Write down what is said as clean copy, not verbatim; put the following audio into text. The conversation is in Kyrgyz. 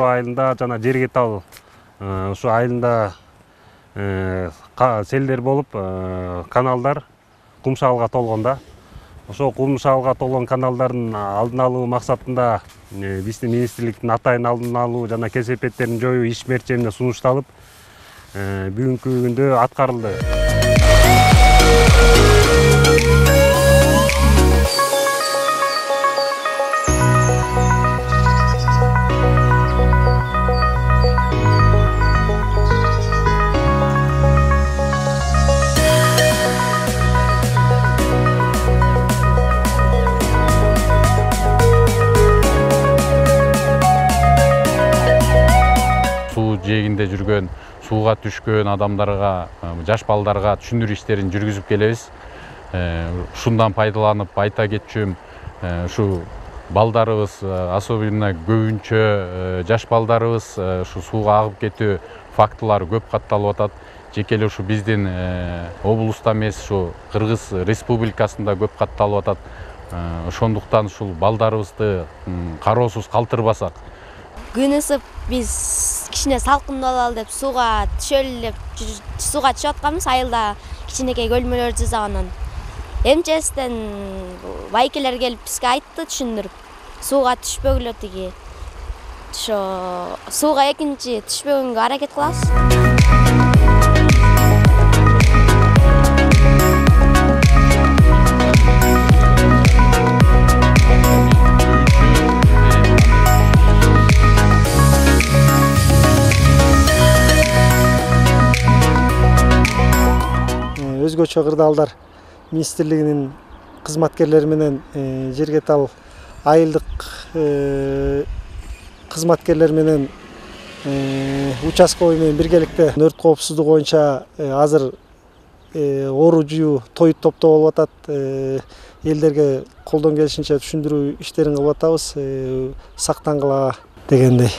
айылында жана жерге тал ушу айылында селдер болуп, каналдар кумшаалга толгон да. Ошо кумшаалга толгон каналдардын алдын алуу максатында биздин министрликтин атайын алдын алуу жана кесепеттерин жоюу иш мерчемине сунушталып, бүгүнкү күндө аткарылды. Жегинде жүргөн, сууга түшкөн адамдарга, жаш балдарга түшүндүрүү иштерин жүргүзүп келебиз. Ушундан пайдаланып айта кетчүм, ушу балдарыбыз, особенно көбүнчө жаш балдарыбыз ушу сууга агып кетүү фактылары көп катталып атат. Жеке эле ушу биздин облуста эмес, ушу Кыргыз Республикасында көп катталып атат. Ошондуктан ушул балдарыбызды кароосуз калтырбасак. Күн ысып биз кичине салкындап алалы деп сууга түшөлү деп сууга түшүп атканбыз. Айылда кичинекей көлмөлөр жасагандан. МЧСтен байкелер келип бизге айтты, түшүндүрүп. Сууга түшпөгүлө тиги. Ошо сууга экинчи түшпөгөнгө аракет кылабыз. Өзгөчө кырдаалдар министрлигинин кызматкерлери менен жерге тал айылдык кызматкерлер менен участковый менен биргеликте өрт коопсуздугу боюнча азыр оору жуу тоют топтоо болуп атат. Элдерге колдон келишинче түшүндүрүү иштерин кылып атабыз, сактангыла дегендей.